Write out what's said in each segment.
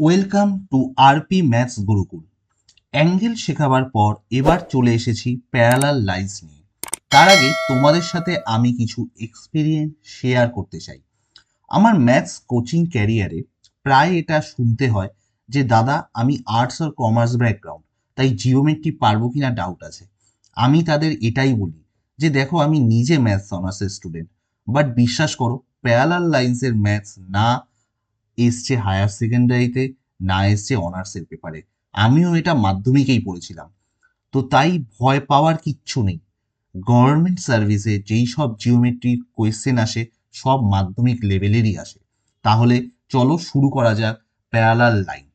Welcome to RP maths Gurukul. Angle শেখাবার পর এবার চলে এসেছি প্যারালাল লাইন্স নিয়ে। তার আগে তোমাদের সাথে আমি কিছু এক্সপিরিয়েন্স শেয়ার করতে চাই। আমার ম্যাথস কোচিং ক্যারিয়ারে প্রায় এটা শুনতে হয় যে দাদা আমি আর্টস আর কমার্স ব্যাকগ্রাউন্ড, তাই জিওমেট্রি পারবো কিনা ডাউট আছে। আমি তাদের এটাই বলি যে দেখো আমি নিজে ম্যাথস অনার্সের স্টুডেন্ট, বাট বিশ্বাস করো প্যারালাল লাইন্সের ম্যাথস না এসছে হায়ার সেকেন্ডারিতে, না এসছে অনার্সের পেপারে। আমিও এটা মাধ্যমিকেই পড়েছিলাম। তো তাই ভয় পাওয়ার কিচ্ছু নেই। গভর্নমেন্ট সার্ভিসে যেই সব জিওমেট্রির কোয়েশ্চেন আসে সব মাধ্যমিক লেভেলেরই আসে। তাহলে চলো শুরু করা যাক প্যারালাল লাইন।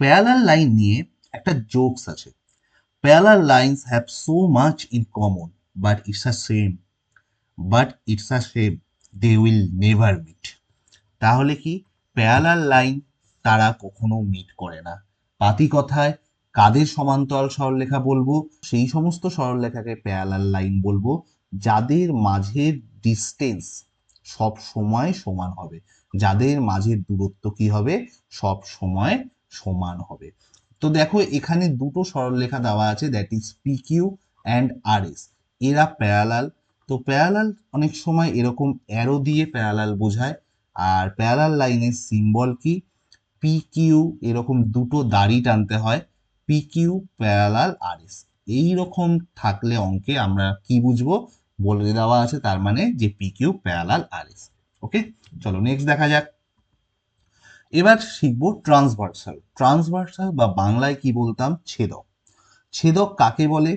প্যারালাল লাইন নিয়ে একটা জোকস আছে। Parallel lines have so much in common, but it's a shame they will never meet. তাহলে কি প্যারালাল লাইন তারা কখনো মিট করে না। পাতি কথায় কাদের সমান্তরাল সরলরেখা বলবো? সেই সমস্ত সরলরেখাকে প্যারালাল লাইন বলবো যাদের মাঝের ডিস্টেন্স সব সময় সমান হবে, যাদের মাঝের দূরত্ব কি হবে? সব সময় সমান হবে। তো দেখো এখানে দুটো সরলরেখা দেওয়া আছে, that is P Q and R S. এরা প্যারালাল। তো প্যারালাল অনেক সময় এরকম অ্যারো দিয়ে প্যারালাল বোঝায়। আর প্যারালাল লাইনের সিম্বল কি? পি কিউ, এরকম দুটো দাড়ি টানতে হয়, P Q parallel R S. এইরকম থাকলে অঙ্কে আমরা কি বুঝবো? বলে দেওয়া আছে তার মানে যে P Q parallel R S. ওকে, চলো নেক্সট দেখা যাক। এবার শিখবো ট্রান্সভার্সাল। ট্রান্সভার্সাল বা বাংলায় কি বলতাম? ছেদক। ছেদক কাকে বলে?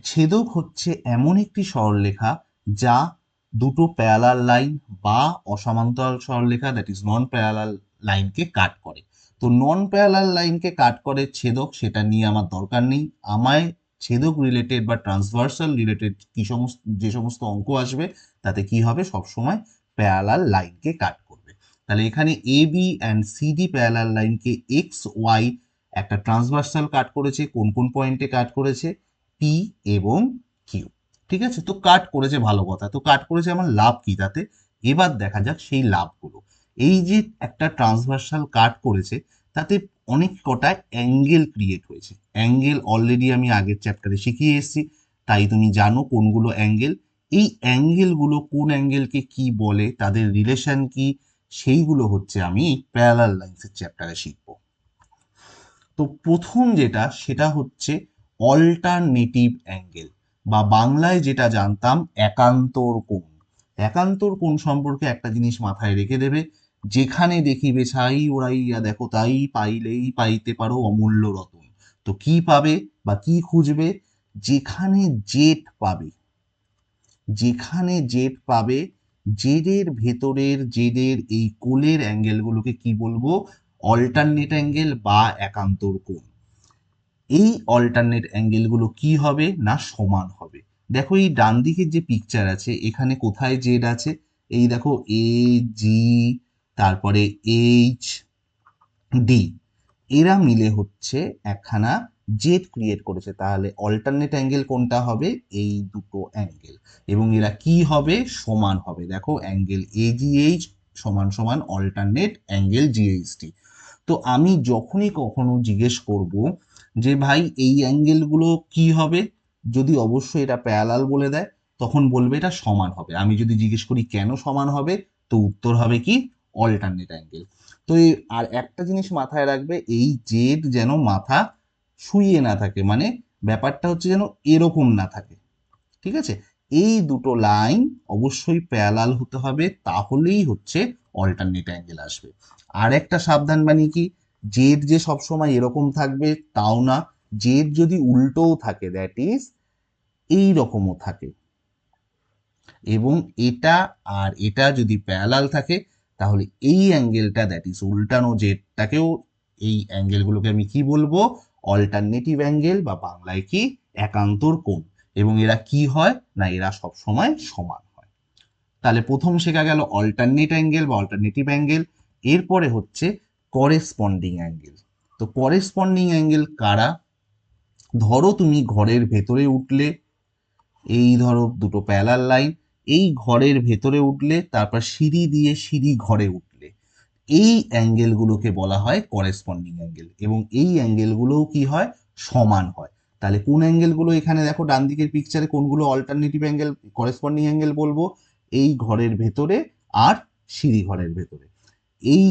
ছেদক হচ্ছে এমন একটি সরলরেখা যা দুটো প্যারালাল লাইন বা অসমান্তরাল সরলরেখা, দ্যাট ইজ নন প্যারালাল লাইনকে কাট করে। তো নন প্যারালাল লাইনকে কাট করে ছেদক, সেটা নিয়ে আমার দরকার নেই। আমায় ছেদক রিলেটেড বা ট্রান্সভার্সাল রিলেটেড কি সমস্ত যে সমস্ত অঙ্ক আসবে তাতে কি হবে? সবসময় প্যারালাল লাইনকে কাট করবে। তাহলে এখানে A B and C D parallel লাইনকে এক্স ওয়াই একটা ট্রান্সভার্সাল কাট করেছে। কোন কোন পয়েন্টে কাট করেছে? পি এবং কিউ। ঠিক আছে, তো কাট করেছে, ভালো কথা। তো কাট করেছে, আমার লাভ কি তাতে? এবার দেখা যাক সেই লাভগুলো। এই যে একটা ট্রান্সভার্সাল কাট করেছে তাতে অনেক কটা অ্যাঙ্গেল ক্রিয়েট হয়েছে। অ্যাঙ্গেল অলরেডি আমি আগের চ্যাপ্টারে শিখিয়ে এসেছি, তাই তুমি জানো কোনগুলো অ্যাঙ্গেল। এই অ্যাঙ্গেলগুলো কোন অ্যাঙ্গেলকে কি বলে, তাদের রিলেশন কি, সেইগুলো হচ্ছে আমি প্যারালাল লাইন্সের চ্যাপ্টারে শিখবো। তো প্রথম যেটা সেটা হচ্ছে অল্টারনেটিভ অ্যাঙ্গেল, বা বাংলায় যেটা জানতাম একান্তর কোণ। একান্তর কোণ সম্পর্কে একটা জিনিস মাথায় রেখে দেবে, যেখানে দেখিবে ছাই ওরাইয়া দেখো তাই, পাইলেই পাইতে পারো অমূল্য রতন। তো কি পাবে বা কি খুঁজবে? যেখানে জেড পাবে, যেখানে জেড পাবে, জেডের ভেতরের জেডের এই কোণের অ্যাঙ্গেলগুলোকে কি বলবো? অল্টারনেট অ্যাঙ্গেল বা একান্তর কোণ। এই অল্টারনেট অ্যাঙ্গেলগুলো কি হবে? না সমান হবে। দেখো এই ডান দিকের যে পিকচার আছে, এখানে কোথায় জেড আছে? এই দেখো এ জি, তারপরে এইচ ডি, এরা মিলে হচ্ছে একখানা জেড ক্রিয়েট করেছে। তাহলে অল্টারনেট অ্যাঙ্গেল কোনটা হবে? এই দুটো অ্যাঙ্গেল। এবং এরা কি হবে? সমান হবে। দেখো অ্যাঙ্গেল এজিএইচ সমান সমান অল্টারনেট অ্যাঙ্গেল জিএইচটি। তো আমি যখনই কখনো জিজ্ঞেস করব যে ভাই এই অ্যাঙ্গেলগুলো কি হবে, যদি অবশ্যই এটা প্যারালাল বলে দেয় তখন বলবে এটা সমান হবে। আমি যদি জিজ্ঞেস করি কেন সমান হবে, তো উত্তর হবে কি? Alternate angle. তো এই আর একটা জিনিস মাথায় রাখবে, এই জেড যেন মাথা শুইয়ে না থাকে, মানে ব্যাপারটা হচ্ছে যেন এরকম না থাকে। ঠিক আছে, এই দুটো লাইন অবশ্যই প্যারালাল হতে হবে, তাহলেই হচ্ছে অল্টারনেট অ্যাঙ্গেল আসবে। আর একটা সাবধান বাণী কি? জেড যে সবসময় এরকম থাকবে তাও না, জেড যদি উল্টোও থাকে, দ্যাট ইজ এই রকমও থাকে। এবং এটা আর এটা যদি প্যারালাল থাকে তাহলে এই অ্যাঙ্গেলটা, দ্যাট ইজ উল্টানো জেডটাকেও, এই অ্যাঙ্গেলগুলোকে আমি কি বলবো? অল্টারনেটিভ অ্যাঙ্গেল বা বাংলায় কি? একান্তর কোণ। এবং এরা কি হয় না, এরা সব সময় সমান হয়। তাহলে প্রথম শেখা গেল অল্টারনেট অ্যাঙ্গেল বা অল্টারনেটিভ অ্যাঙ্গেল। এরপরে হচ্ছে করেসপন্ডিং অ্যাঙ্গেল। তো করেসপন্ডিং অ্যাঙ্গেল কারা? ধরো তুমি ঘরের ভেতরে উঠলে, এই ধরো দুটো প্যারালাল লাইন, এই ঘরের ভেতরে উঠলে, তারপর সিঁড়ি দিয়ে সিঁড়ি ঘরে উঠলে, এই অ্যাঙ্গেলগুলোকে বলা হয় করেসপন্ডিং অ্যাঙ্গেল, এবং এই অ্যাঙ্গেলগুলোও কি হয়, সমান হয়। তাহলে কোন অ্যাঙ্গেলগুলো এখানে দেখো ডান দিকের পিকচারে কোনগুলো অল্টারনেটিভ অ্যাঙ্গেল, করেসপন্ডিং অ্যাঙ্গেল বলবো, এই ঘরের ভেতরে আর সিঁড়ি ঘরের ভেতরে, এই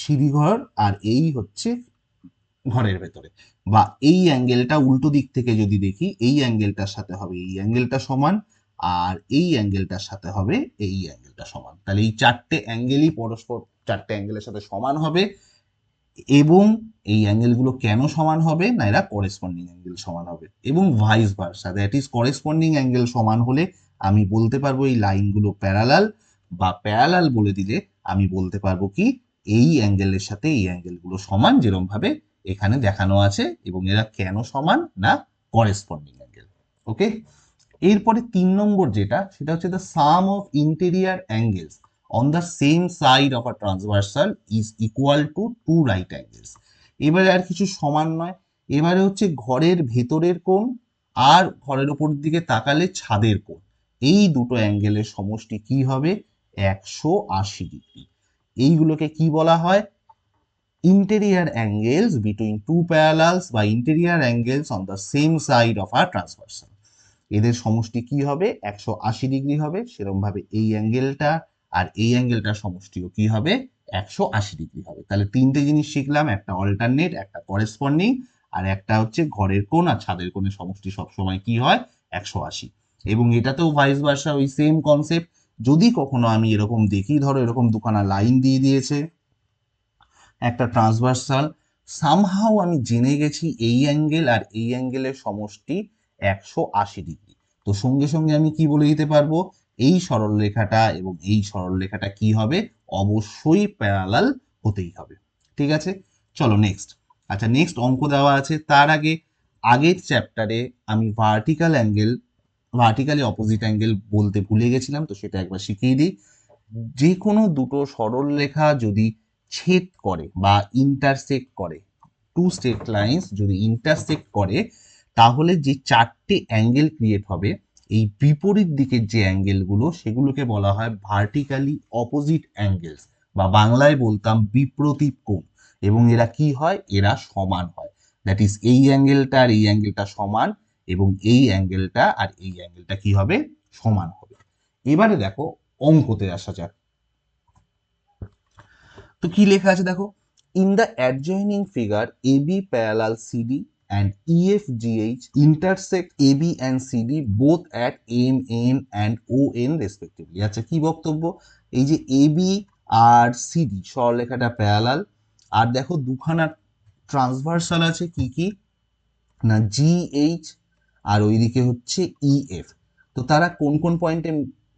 সিঁড়িঘর আর এই হচ্ছে ঘরের ভেতরে। বা এই অ্যাঙ্গেলটা উল্টো দিক থেকে যদি দেখি, এই অ্যাঙ্গেলটার সাথে হবে এই অ্যাঙ্গেলটা সমান, আর এই অ্যাঙ্গেলটার সাথে হবে এই অ্যাঙ্গেলটা সমান। তাহলে এই চারটে অ্যাঙ্গেলই পরস্পর চারটে অ্যাঙ্গেলের সাথে সমান হবে। এবং এই অ্যাঙ্গেলগুলো কেন সমান হবে না, এরা করেসপন্ডিং অ্যাঙ্গেল সমান হবে। এবং vice versa, that is corresponding angle সমান হলে আমি বলতে পারবো এই লাইনগুলো প্যারালাল, বা প্যারালাল বলে দিলে আমি বলতে পারবো কি এই অ্যাঙ্গেলের সাথে এই অ্যাঙ্গেলগুলো সমান, যেরকম ভাবে এখানে দেখানো আছে। এবং এরা কেন সমান না, করেসপন্ডিং অ্যাঙ্গেল। ওকে, এরপরে 3 নম্বর যেটা, সেটা হচ্ছে the some of interior angles on the same side of a transversal is equal to 2 right angles. এবারে আর কিছু সমান নয়, এবারে হচ্ছে ঘরের ভেতরের কোণ আর ঘরের ওপর দিকে তাকালে ছাদের কোণ, এই দুটো অ্যাঙ্গেলের সমষ্টি কি হবে, 180 ডিগ্রি। এইগুলোকে কি বলা হয়, interior angles between two parallels বা interior angles on the same side of a transversal। এদের সমষ্টি কি হবে, 180 ডিগ্রি হবে। সেরকম ভাবে এই অ্যাঙ্গেলটা আর এই অ্যাঙ্গেলটার সমষ্টিও কি হবে, 180 ডিগ্রি হবে। তাহলে তিনটে জিনিস শিখলাম, একটা অল্টারনেট, একটা করেসপন্ডিং, আর একটা হচ্ছে ঘরের কোণ আর ছাদের কোণের সমষ্টি সবসময় কি হয়, 180। এবং এটাতেও ভাইস ভার্সা, ওই সেম কনসেপ্ট। যদি কখনো আমি এরকম দেখি, ধরো এরকম দুখানা লাইন দিয়ে দিয়েছে একটা ট্রান্সভার্সাল, সামহাও আমি জেনে গেছি এই অ্যাঙ্গেল আর এই অ্যাঙ্গেলের সমষ্টি 180 ডিগ্রি, তো সঙ্গে সঙ্গে আমি কি বলে দিতে পারবো, এই সরলরেখাটা এবং এই সরলরেখাটা কি হবে, অবশ্যই প্যারালাল হতেই হবে। ঠিক আছে, চলো নেক্সট। আচ্ছা, নেক্সট অঙ্ক দেওয়া আছে, তার আগে আগের চ্যাপ্টারে আমি ভার্টিক্যালি অপোজিট অ্যাঙ্গেল বলতে ভুলে গেছিলাম, তো সেটা একবার শিখিয়ে দিই। যে কোনো দুটো সরলরেখা যদি ছেদ করে বা ইন্টারসেক্ট করে, টু স্ট্রেট লাইন্স যদি ইন্টারসেক্ট করে, তাহলে যে চারটে অ্যাঙ্গেল ক্রিয়েট হবে, এই বিপরীত দিকের যে অ্যাঙ্গেলগুলো, সেগুলোকে বলা হয় ভার্টিক্যালি অপোজিট অ্যাঙ্গেলস, বা বাংলায় বলতাম বিপ্রতীপ কোণ। এবং এরা কি হয়, এরা সমান হয়। দ্যাট ইজ এই অ্যাঙ্গেলটা আর এই অ্যাঙ্গেলটা সমান, এবং এই অ্যাঙ্গেলটা আর এই অ্যাঙ্গেলটা কি হবে, সমান হবে। এবারে দেখো অঙ্কতে আসা যাক। তো কি লেখা আছে দেখো, in the adjoining figure AB parallel CD and EFGH intersect AB and CD both at MM and ON respectively। আচ্ছা, কি বক্তব্য, এই যে AB আর CD সরলরেখাটা প্যারালাল, আর দেখো দুখানা ট্রান্সভার্সাল আছে, কি কি না, GH আর ওইদিকে হচ্ছে EF। তো তারা কোন কোন পয়েন্টে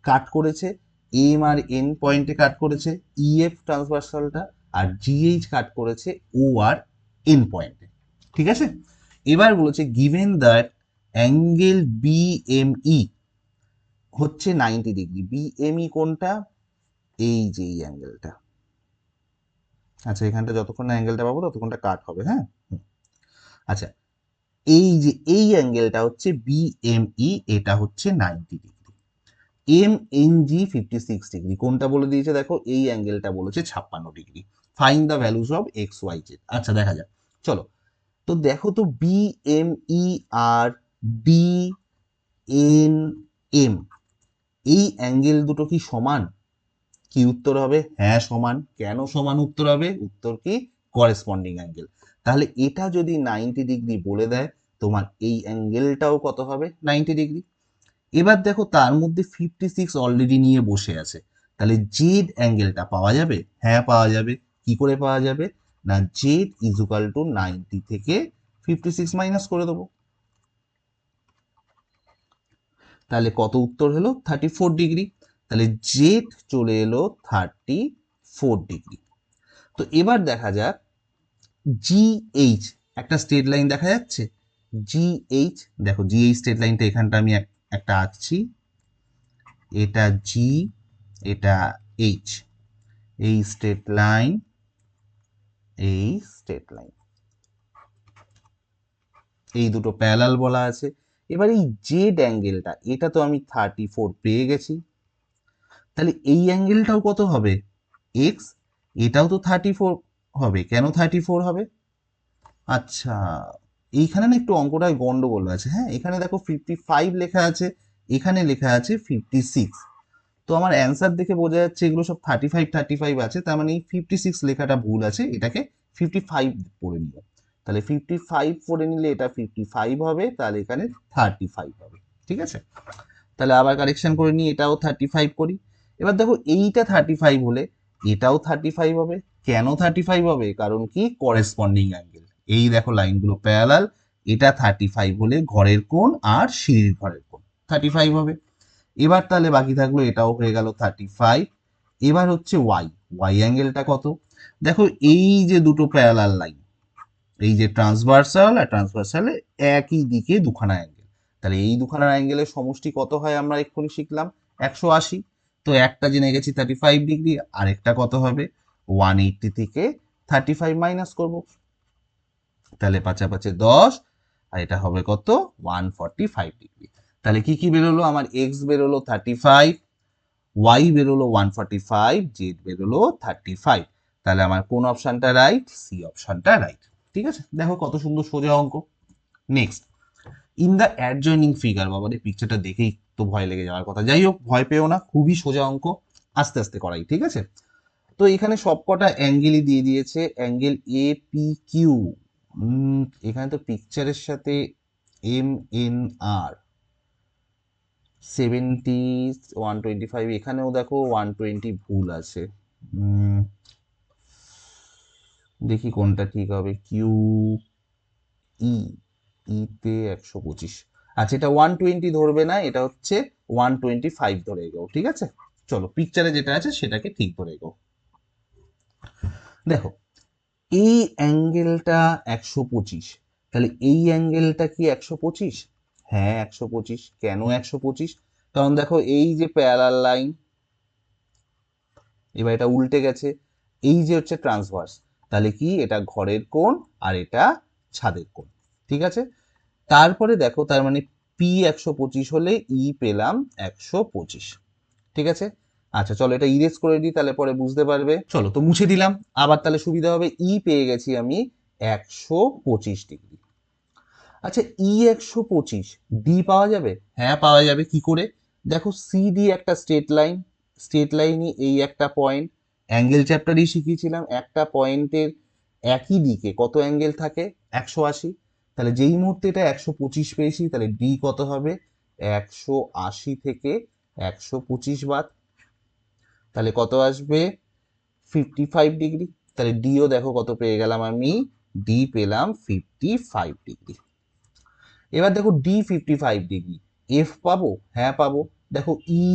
কাট করেছে, এম আর এন পয়েন্টে কাট করেছে EF ট্রান্সভার্সালটা, আর GH কাট করেছে ও আর এন পয়েন্টে। ঠিক আছে, এবার বলেছে গিভেন দ্যাট অ্যাঙ্গেল BME হচ্ছে 90 ডিগ্রি। BME কোনটা, এই যে এই অ্যাঙ্গেলটা। আচ্ছা, এখানটা যতক্ষণ না অ্যাঙ্গেলটা পাবো ততক্ষণটা কাট হবে, হ্যাঁ। আচ্ছা, এই যে এই অ্যাঙ্গেলটা হচ্ছে BME, এটা হচ্ছে 90 ডিগ্রি। MNG 56 ডিগ্রি, কোনটা বলে দিয়েছে দেখো, এই অ্যাঙ্গেলটা বলেছে 56 degree. Find the values of XYZ। আচ্ছা, দেখা যাক, চলো। তো দেখো তো BME আর DNM, এই অ্যাঙ্গেল দুটো কি সমান? কি উত্তর হবে, হ্যাঁ সমান। কেন সমান উত্তর হবে, উত্তর কি, করেসপন্ডিং অ্যাঙ্গেল। তাহলে এটা যদি 90 ডিগ্রি বলে দেয়, তোমার এই অ্যাঙ্গেলটাও কত হবে, 90 ডিগ্রি। এবার দেখো তার মধ্যে 56 অলরেডি নিয়ে বসে আছে, তাহলে জেড অ্যাঙ্গেলটা পাওয়া যাবে, হ্যাঁ পাওয়া যাবে। কি করে পাওয়া যাবে না, জেড ইজ ইকুয়াল টু 90 থেকে 56 মাইনাস করে দেবো, তাহলে কত উত্তর হলো, 34 ডিগ্রি। তাহলে জেড চলে এলো 34 ডিগ্রি। তো এবার দেখা যাক GH, একটা স্ট্রেট লাইন দেখা যাচ্ছে, GH, দেখো GH স্ট্রেট লাইনটা এখানটা আমি একটা আঁকছি, এটা G, এটা H, এই স্ট্রেট লাইন, এই স্ট্রেট লাইন, এই দুটো প্যারালাল বলা আছে। এবার এই জেড অ্যাঙ্গেলটা, এটা তো আমি 34 পেয়ে গেছি, তাহলে এই অ্যাঙ্গেলটাও কত হবে, এক্স। এটাও তো 34 হবে। কেন 34 হবে? আচ্ছা, এইখানে না একটু অঙ্কটায় গন্ডগোল আছে। হ্যাঁ, এখানে দেখো 55 লেখা আছে, এখানে লেখা আছে 56। তো আমার অ্যান্সার দেখে বোঝা যাচ্ছে এগুলো সব 35 আছে, তার মানে এই 56 লেখাটা ভুল আছে, এটাকে 55 পড়ে নিও। তাহলে 55 পড়ে নিলে এটা 55 হবে, তাহলে এখানে 35 হবে। ঠিক আছে, তাহলে আবার কারেকশন করে নিই, এটাও 35 করি। এবার দেখো এইটা 35 হলে এটাও 35 হবে। কেন 35 হবে? কারণ কি, করেসপন্ডিং অ্যাঙ্গেল। এই দেখো লাইনগুলো প্যারালাল, এটা 35 হলে ঘরের কোণ আর সিঁড়ির ঘরের কোণ 35 হবে। এবার তাহলে বাকি থাকলো, এটাও হয়ে গেল 35। এবার হচ্ছে ওয়াই, ওয়াই অ্যাঙ্গেলটা কত? দেখো এই যে দুটো প্যারালাল লাইন, এই যে ট্রান্সভার্সাল আর ট্রান্সভার্সালে একই দিকে দুখানা অ্যাঙ্গেল, তাহলে এই দুখানা অ্যাঙ্গেলের সমষ্টি কত হয় আমরা এক্ষুনি শিখলাম, 180। তো একটা জেনে গেছি 35 ডিগ্রি, আরেকটা কত হবে, 180 থেকে 35 মাইনাস করব, তাহলে পাঁচা পাঁচে 10, আর এটা হবে কত, 145 ডিগ্রি। তাহলে কি কি বেরোলো আমার, এক্স বেরোলো 35, ওয়াই বেরোলো 145, জেড বেরোলো 35। তাহলে আমার কোন অপশনটা রাইট? সি অপশনটা রাইট। ঠিক আছে, দেখো কত সুন্দর সোজা অঙ্ক। Next, in the adjoining figure, বাবারে পিকচারটা দেখেই তো ভয় লেগে যাওয়ার কথা। যাই হোক, ভয় পেও না, খুবই সোজা অঙ্ক, আস্তে আস্তে করাই। ঠিক আছে, তো এখানে সবকটা অ্যাঙ্গেলই দিয়ে দিয়েছে, অ্যাঙ্গেল এ পি কিউ। এখানে তো পিকচারের সাথে এম এন আর 70, 125, এখানেও দেখো 120 ভুল আছে। দেখি কোনটা ঠিক হবে, কিউ ই, ইতে 125। আচ্ছা, এটা 120 ধরবে না, এটা হচ্ছে 125 ধরে এগো। ঠিক আছে, চলো পিকচারে যেটা আছে সেটাকে ঠিক ধরে এগো। দেখো এই অ্যাঙ্গেলটা 125, তাহলে এই অ্যাঙ্গেলটা কি 125? হ্যাঁ 125। কেন 125? কারণ দেখো এই যে প্যারালাল লাইন, এবার এটা উল্টে গেছে, এই যে হচ্ছে ট্রান্সভার্স, তাহলে কি এটা ঘরের কোণ আর এটা ছাদের কোণ। ঠিক আছে, তারপরে দেখো তার মানে পি 125 হলে ই পেলাম 125। ঠিক আছে, আচ্ছা চলো এটা ইরেজ করে দিই, তাহলে পরে বুঝতে পারবে। চলো তো মুছে দিলাম, আবার তাহলে সুবিধা হবে। ই পেয়ে গেছি আমি 125 ডিগ্রি। আচ্ছা ই 125, ডি পাওয়া যাবে? হ্যাঁ পাওয়া যাবে। কি করে? দেখো সিডি একটা স্ট্রেট লাইন, স্ট্রেট লাইনই এই একটা পয়েন্ট, অ্যাঙ্গেল চ্যাপ্টারই শিখিয়েছিলাম, একটা পয়েন্টের একই দিকে কত অ্যাঙ্গেল থাকে, 180। তাহলে যেই মুহূর্তে এটা 125 পেয়েছি, তাহলে ডি কত হবে, 180 থেকে 125 বাদ, তাহলে কত আসবে, 55 ডিগ্রি। তাহলে ডিও দেখো কত পেয়ে গেলাম আমি, ডি পেলাম 55 ডিগ্রি। এবার দেখো ডি 55 ডিগ্রি, এফ পাবো? হ্যাঁ পাবো। দেখো ই,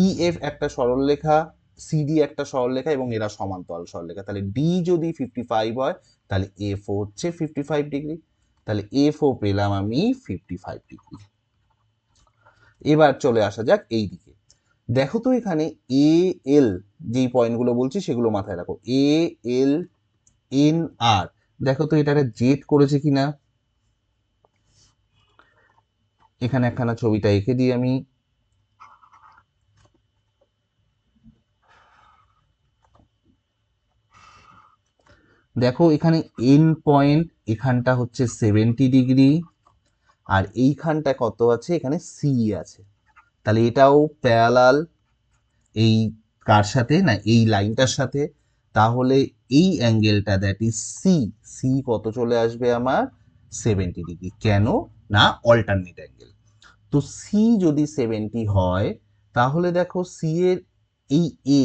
ই এফ একটা সরলরেখা, সিডি একটা সরলরেখা, এবং এরা সমান্তরাল সরলরেখা, তাহলে ডি যদি 55 হয় তাহলে এফ হচ্ছে 55 ডিগ্রি, তাহলে এফ ও পেলাম আমি 55 ডিগ্রি। এবার চলে আসা যাক এই দিকে। দেখো তো এখানে এ এল, যেই পয়েন্টগুলো বলছি সেগুলো মাথায় রাখো, এ এল এন আর, দেখো তো এটা জেড করেছে কিনা। এখানে একখানা ছবিটা এঁকে দিই আমি। দেখো এখানে এন পয়েন্ট, এখানটা হচ্ছে 70 ডিগ্রি, আর এইখানটা কত আছে, এখানে সি আছে, তাহলে এটাও প্যারালাল এই কার সাথে না, এই লাইনটার সাথে। তাহলে এই অ্যাঙ্গেলটা দ্যাট ইজ সি, সি কত চলে আসবে আমার, 70 ডিগ্রি। কেন না, অল্টারনেট অ্যাঙ্গেল। তো সি যদি 70 হয়, তাহলে দেখো সি এর এই এ,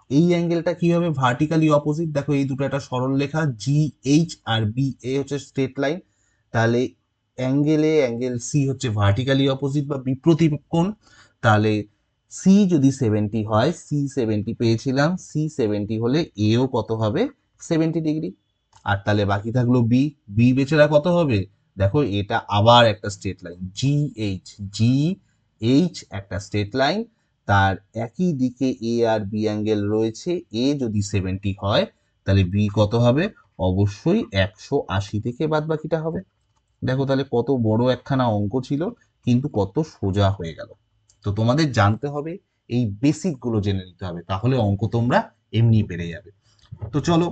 এই অ্যাঙ্গেলটা কি হবে, ভার্টিক্যালি অপোজিট। দেখো এই দুটো একটা সরল রেখা, G H R B A হচ্ছে স্ট্রেট লাইন, তাহলে অ্যাঙ্গেল সি হচ্ছে ভার্টিক্যালি অপোজিট বা বিপ্রতীপ কোণ। তাহলে সি যদি 70 হয়, সি 70 পেয়েছিলাম, সি 70 হলে এও কত হবে, 70 ডিগ্রি। আর তাহলে বাকি থাকলো বি, বি বেচারা কত হবে, দেখো এটা আবার একটা straight line, G H, G H একটা স্ট্রেট লাইন, তার একই দিকে এ আর বি অ্যাঙ্গেল রয়েছে, এ যদি 70 হয় তাহলে বি কত হবে, অবশ্যই 180 থেকে বাদ বাকিটা হবে। দেখো তাহলে কত বড় একখানা অঙ্ক ছিল, কিন্তু কত সোজা হয়ে গেল। তো তোমাদের জানতে হবে, এই বেসিক গুলো জেনে নিতে হবে, তাহলে অঙ্ক তোমরা এমনি বেড়ে যাবে। তো চলো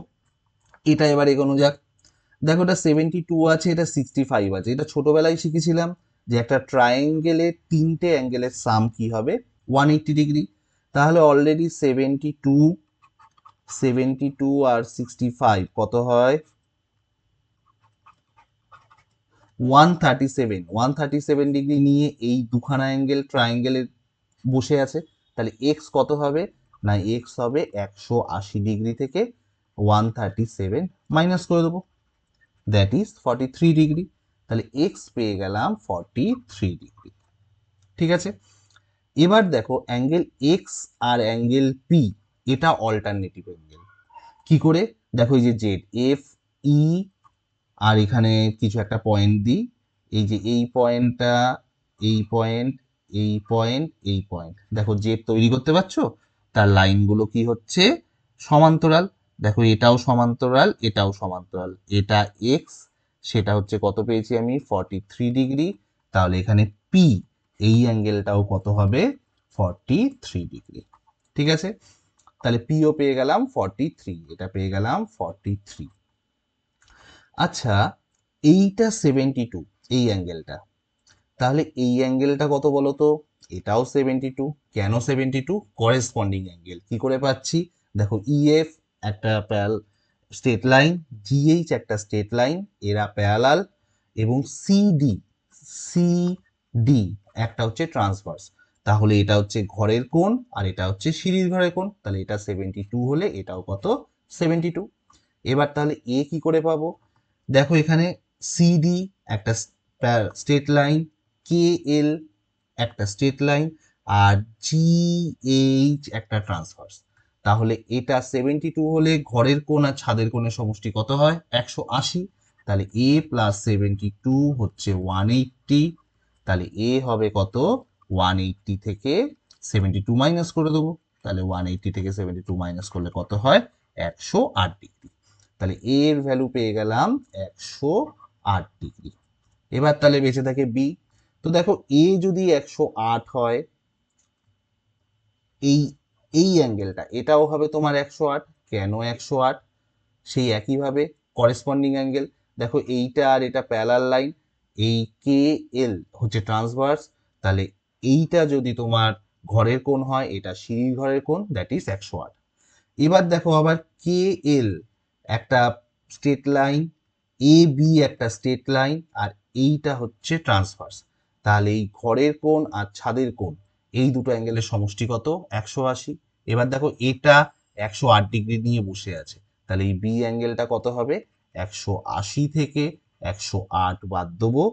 এটা এবার এগোনো যাক। দেখো এটা 72 আছে, এটা 65 আছে। এটা ছোটবেলায় শিখেছিলাম যে একটা ট্রায়াঙ্গেলের তিনটে অ্যাঙ্গেলের সাম কি হবে, 180 ডিগ্রি। তাহলে অলরেডি 72 আর 65 কত হয়, 137 ডিগ্রি নিয়ে এই দুখানা অ্যাঙ্গেল ট্রায়াঙ্গেলের বসে আছে। তাহলে এক্স কত হবে, না এক্স হবে 180 ডিগ্রি থেকে 137 মাইনাস করে দেবো, দ্যাট ইজ 43 ডিগ্রি। তাহলে এক্স পেয়ে গেলাম 43 ডিগ্রি। ঠিক আছে, এবার দেখো অ্যাঙ্গেল এক্স আর অ্যাঙ্গেল পি এটা অল্টারনেটিভ অ্যাঙ্গেল। কি করে, দেখো এই যে জেড এফ ই আর এখানে কিছু একটা পয়েন্ট দিই, এই যে এই পয়েন্টটা, এই পয়েন্ট, এই পয়েন্ট, এই পয়েন্ট, দেখো জেড তৈরি করতে পারছো। তার লাইনগুলো কি হচ্ছে, সমান্তরাল। দেখো এটাও সমান্তরাল, এটাও সমান্তরাল। এটা এক্স, সেটা হচ্ছে কত পেয়েছি আমি, 43 ডিগ্রি। তাহলে এখানে পি এই অ্যাঙ্গেলটাও কত হবে, 43 ডিগ্রি। ঠিক আছে, তাহলে পিও পেয়ে গেলাম 43, এটা পেয়ে গেলাম 43। আচ্ছা, এইটা 72, এই অ্যাঙ্গেলটা, তাহলে এই অ্যাঙ্গেলটা কত বলো তো, এটাও 72। কেন 72, করেসপন্ডিং অ্যাঙ্গেল। কি করে পাচ্ছি, দেখো ইএফ একটা স্ট্রেট লাইন, জিএইচ একটা স্ট্রেট লাইন, এরা প্যারালাল, এবং সিডি, সিডি একটা হচ্ছে ট্রান্সভার্স। তাহলে এটা হচ্ছে ঘরের কোণ আর এটা হচ্ছে সিঁড়ির ঘরের কোণ। তাহলে এটা 72 হলে এটাও কত, 72। এবার তাহলে এ কি করে পাবো, দেখো এখানে সিডি একটা স্ট্রেট লাইন, কে এল একটা স্ট্রেট লাইন, আর জি এইচ একটা ট্রান্সভার্স। তাহলে এটা 72 হলে ঘরের কোণ আর ছাদের কোণের সমষ্টি কত হয়, 180। তাহলে এ প্লাস 72 হচ্ছে 180। তাহলে এ হবে কত, 180 থেকে 72 মাইনাস করে দেবো। তাহলে 180 থেকে 72 মাইনাস করলে কত হয়, 108 ডিগ্রি। তাহলে এর ভ্যালু পেয়ে গেলাম 108 ডিগ্রি। এবার তাহলে বেঁচে থাকে বি। তো দেখো এ যদি 108 হয়, এই এই অ্যাঙ্গেলটা এটাও হবে তোমার 108। কেন 108, সেই একইভাবে করেসপন্ডিং অ্যাঙ্গেল। দেখো এইটা আর এটা প্যারালাল লাইন, এই কে এল হচ্ছে ট্রান্সভার্স। তাহলে এইটা যদি তোমার ঘরের কোণ হয়, এটা সিঁড়ির ঘরের কোণ, দ্যাট ইজ 108। এবার দেখো আবার কে এল একটা স্ট্রেট লাইন, এ বি একটা স্ট্রেট লাইন, আর এইটা হচ্ছে ট্রান্সভার্স। তাহলে এই ঘরের কোণ আর ছাদের কোণ, এই দুটো অ্যাঙ্গেলের সমষ্টি কত, 180। এবার দেখো এটা 108 ডিগ্রি নিয়ে বসে আছে, তাহলে এই বি অ্যাঙ্গেলটা কত হবে, 180 থেকে 108 বাদ দেবো,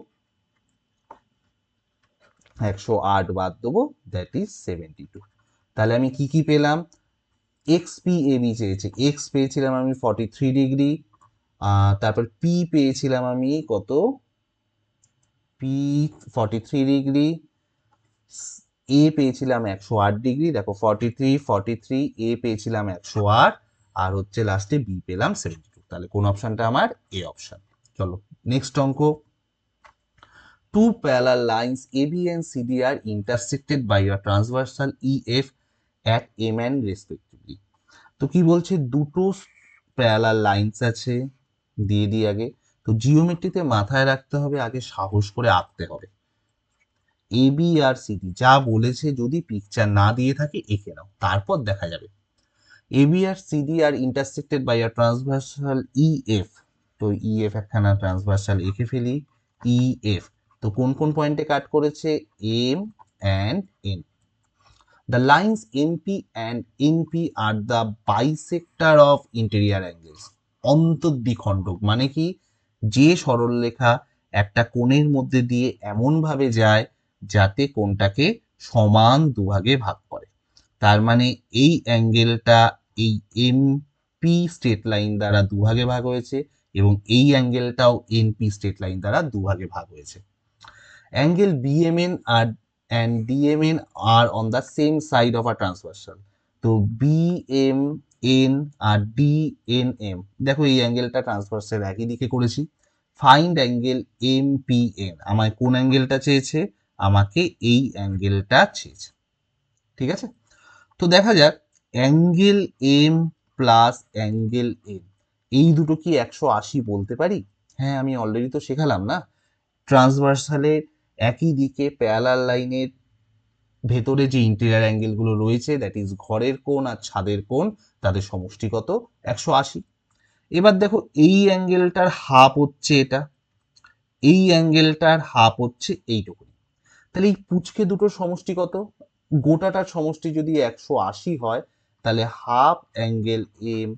108 বাদ দেবো, দ্যাট ইজ 72। তাহলে আমি কি কি পেলাম, এক্স পি এ বি চেয়েছে, এক্স পেয়েছিলাম আমি 43 ডিগ্রি, তারপর পি পেয়েছিলাম আমি কত, পি 43 ডিগ্রি, এ পেয়েছিলাম 108 ডিগ্রি, দেখো 43 এ পেয়েছিলাম 108, আর হচ্ছে লাস্টে বি পেলাম 72। তাহলে কোন অপশনটা আমার, এ অপশন। চলো নেক্সট অঙ্ক। Two parallel lines AB and CD are intersected by a transversal EF at M and respectively. তো কি বলছে, দুটো প্যারালাল লাইনস আছে, দিয়ে দিই আগে। তো জিওমেট্রিতে মাথায় রাখতে হবে, আগে সাহস করে আঁকতে হবে। এ বি আর সিডি যা বলেছে, যদি পিকচার না দিয়ে থাকে এঁকে নাও, তারপর দেখা যাবে। এ বি আর CD are intersected by a transversal EF. তো ইএফ একখানা ট্রান্সভার্সাল এঁকে ফেলি, ইএফ। তো কোন কোন পয়েন্টে কাট করেছে, M and N. The lines NP and NP are the bisector of interior angles. অন্তর্দ্বিখণ্ডক মানে কি, যে সরলরেখা একটা কোণের মধ্যে দিয়ে এমন ভাবে যায় যাতে কোণটাকে সমান দুভাগে ভাগ করে। তার মানে এই অ্যাঙ্গেলটা এই এমপি স্ট্রেট লাইন দ্বারা দুভাগে ভাগ হয়েছে, এবং এই অ্যাঙ্গেলটাও এনপি স্ট্রেট লাইন দ্বারা দুভাগে ভাগ হয়েছে। Angle BMN and DMN are on the same side of a transversal. তো BMN আর DNM, দেখো এই অ্যাঙ্গেলটা ট্রান্সভার্সাল একই দিকে করেছি। ফাইন্ড অ্যাঙ্গেল MPN, আমায় কোন অ্যাঙ্গেলটা চেয়েছে, আমাকে এই অ্যাঙ্গেলটা চেয়েছে। ঠিক আছে, তো দেখা যাক angle M plus angle N, এই দুটো কি 180 বলতে পারি? হ্যাঁ, আমি অলরেডি তো শেখালাম না, ট্রান্সভার্সালের একই দিকে প্যারালাল লাইনের ভেতরে যে ইন্টেরিয়র অ্যাঙ্গেলগুলো রয়েছে, দ্যাট ইজ ঘরের কোণ আর ছাদের কোণ, তাদের সমষ্টি কত? 180। এবার দেখো এই অ্যাঙ্গেলটার হাফ হচ্ছে এটা, এই অ্যাঙ্গেলটার হাফ হচ্ছে এইটুকু। তাহলে এই পুচকে দুটোর সমষ্টি কত? গোটাটার সমষ্টি যদি 180 হয়, তাহলে half angle M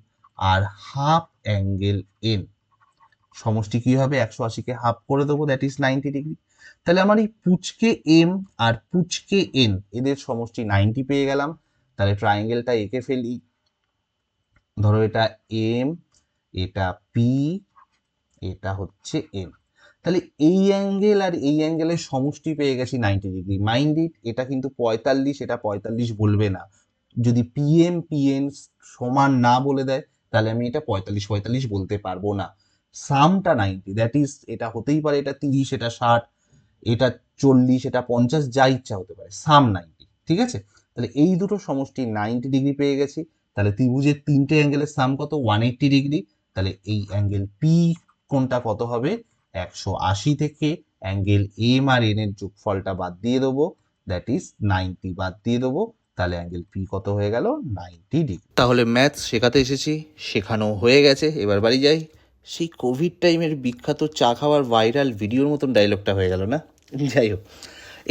R half angle N সমষ্টি কি হবে? 180কে হাফ করে দেবো, দ্যাট ইজ 90 ডিগ্রি। তাহলে আমার এই পুচকে এম আর পুচকে এন এদের সমষ্টি 90 পেয়ে গেলাম। তাহলে ট্রায়াঙ্গেলটা এঁকে ফেলি। ধরো এটা এম, এটা পি, এটা হচ্ছে এন। তাহলে এই অ্যাঙ্গেল আর এই অ্যাঙ্গেলের সমষ্টি পেয়ে গেছি 90 ডিগ্রি। মাইন্ড ইট, এটা কিন্তু 45, এটা 45 বলবে না। যদি পিএম পিএন সমান না বলে দেয়, তাহলে আমি এটা 45 45 বলতে পারবো না। সামটা 90, দ্যাট ইজ এটা হতেই পারে এটা 30, এটা 60, এটা 40, এটা 50, যা ইচ্ছা হতে পারে, সাম 90। ঠিক আছে, তাহলে এই দুটো সমষ্টি 90 ডিগ্রি পেয়ে গেছি। তাহলে ত্রিভুজের তিনটে অ্যাঙ্গেলের সাম কত? 180 ডিগ্রি। তাহলে এই অ্যাঙ্গেল পি কোনটা কত হবে? 180 থেকে অ্যাঙ্গেল এম আর এন এর যোগফলটা বাদ দিয়ে দেবো, দ্যাট ইজ 90 বাদ দিয়ে দেবো। তাহলে অ্যাঙ্গেল পি কত হয়ে গেল? 90 ডিগ্রি। তাহলে ম্যাথস শেখাতে এসেছি, শেখানো হয়ে গেছে, এবার বাড়ি যাই। সেই কোভিড টাইমের বিখ্যাত চা খাওয়ার ভাইরাল ভিডিওর মতন ডায়লগটা হয়ে গেল না? যাই হোক,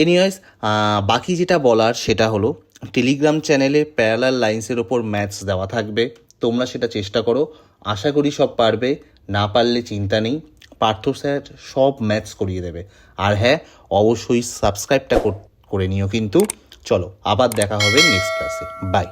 এনিওয়েজ, বাকি যেটা বলার সেটা হলো, টেলিগ্রাম চ্যানেলে প্যারালাল লাইন্সের ওপর ম্যাথস দেওয়া থাকবে, তোমরা সেটা চেষ্টা করো। আশা করি সব পারবে, না পারলে চিন্তা নেই, পার্থ স্যার সব ম্যাথস করিয়ে দেবে। আর হ্যাঁ, অবশ্যই সাবস্ক্রাইবটা করে নিও কিন্তু। চলো, আবার দেখা হবে নেক্সট ক্লাসে, বাই।